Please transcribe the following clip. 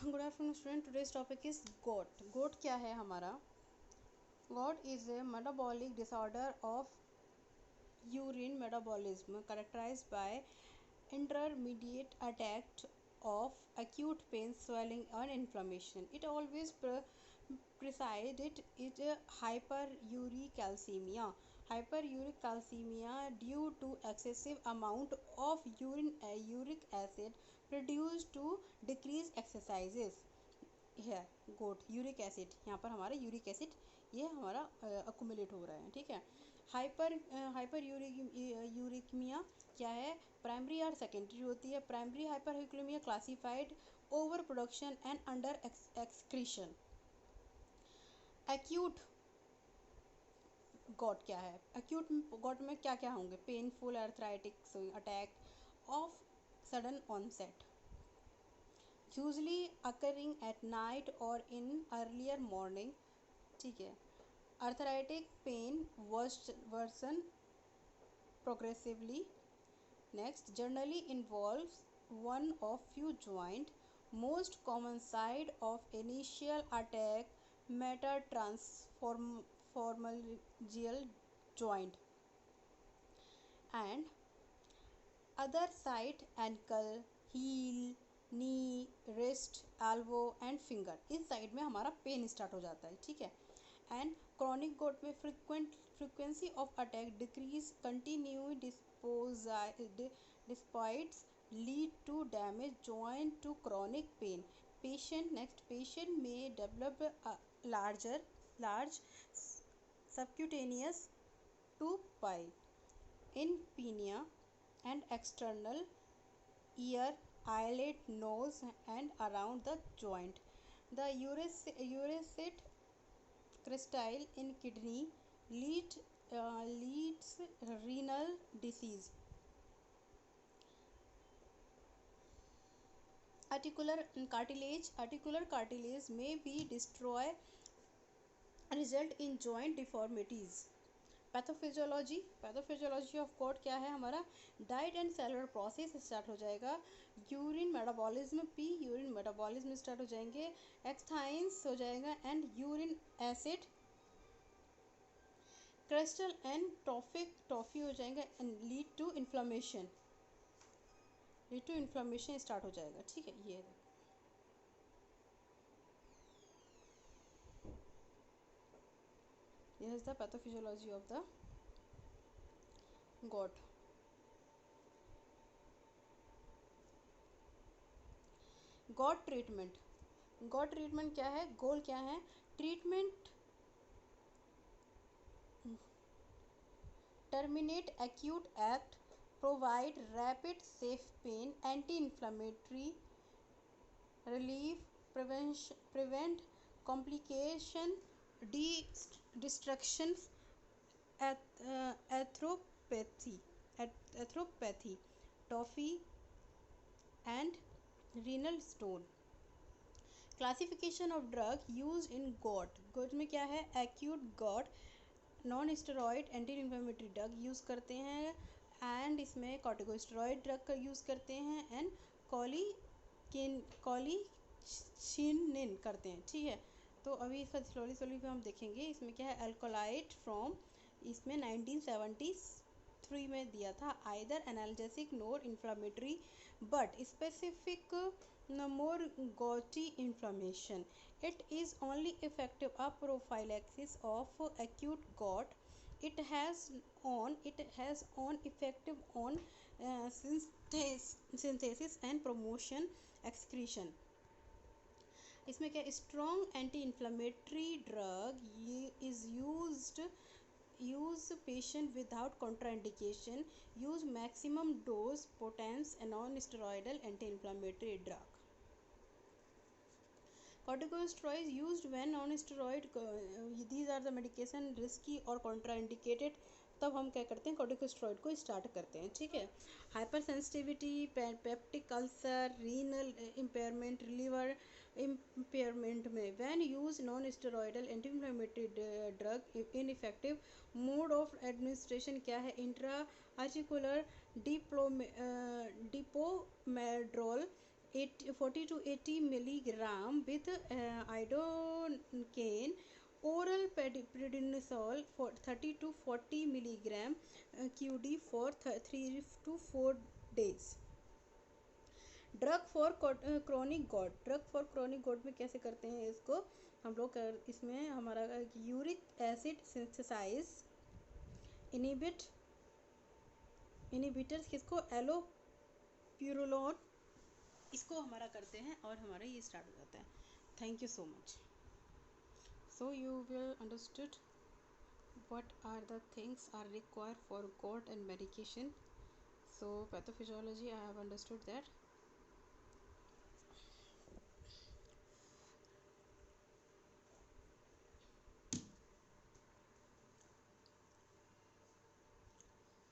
Good afternoon student, today's topic is gout. Gout क्या है हमारा? Gout is a metabolic disorder of urine metabolism characterized by intermediate attack of acute pain, swelling, and inflammation. It always precedes it hyperuricemia. Hyperuricemia due to excessive amount of uric acid produced to decrease exercises है। गोट uric acid, यहाँ पर हमारा uric acid ये हमारा accumulate हो रहा है, ठीक है। हाइपर यूरिकमिया क्या है? प्राइमरी और सेकेंडरी होती है। Primary hyperuricemia classified over production and under excretion. Acute gout क्या है? एक्यूट गॉट में क्या क्या होंगे? Painful arthritic attack of sudden onset, usually occurring at night और इन अर्लियर मॉर्निंग, ठीक है। Arthritic pain worsen progressively. Next, generally involves one of few joint. Most common side of initial attack metatarsalgial joint and other side ankle, heel, knee, wrist, elbow and finger, इस side में हमारा pain start हो जाता है, ठीक है। And chronic gout में frequency of attack decrease continue despite lead to damage joint to chronic pain. Patient में develop large subcutaneous to pie in pinea and external ear, eyelid, nose and around the joint. The uricate crystal in kidney leads renal disease. Articular cartilage may be destroy, result in joint deformities. Pathophysiology of got क्या है हमारा? Diet and cellular process start हो जाएगा। Urine metabolism start हो जाएंगे। एक्साइंस हो जाएगा and urine acid crystal and tophi हो जाएगा and lead to inflammation start हो जाएगा, ठीक है। ये This is the pathophysiology of the gout. Got treatment क्या है? गोल क्या है? Treatment terminate acute act, provide rapid safe pain, anti-inflammatory relief, prevent complication, destructions, arthropathy, tophy and renal stone. Classification of drug use in got में क्या है? Acute got non steroid anti inflammatory drug use करते हैं and इसमें corticosteroid drug का use करते हैं and कॉलीचिनिन करते हैं, ठीक है। तो अभी इसका स्लोली पे हम देखेंगे। इसमें क्या है? अल्कोलाइड फ्रॉम, इसमें 1973 में दिया था। Either analgesic NOR inflammatory but specific more gouty inflammation. It is only effective a prophylaxis of acute gout. It has on effective on synthesis and promotion excretion. इसमें क्या? Strong anti inflammatory drug is use patient without contraindication, use maximum dose potence and non-steroidal anti-inflammatory drug. Corticosteroids used when non-steroid, these are the medication risky or contraindicated, तब हम क्या करते हैं? Corticosteroid को start करते हैं, ठीक है। Hypersensitivity, peptic ulcer, renal impairment, liver impairment में when use non steroidal anti inflammatory drug ineffective. Mode of administration क्या है? Intra articular Depomedrol 40 to 80 milligram with idocaine, oral prednisol for 30 to 40 milligram qd for 3 to 4 days. Drug for chronic got, drug for chronic got में कैसे करते हैं इसको हम लोग, इसमें हमारा यूरिक एसिड सिंथेसाइज इनिबिटर्स किसको, एलोप्यूरोलोन, इसको हमारा करते हैं और हमारा ये स्टार्ट हो जाता है. Thank you so much. So you will understood what are the things are required for gout and medication. So pathophysiology I have understood that.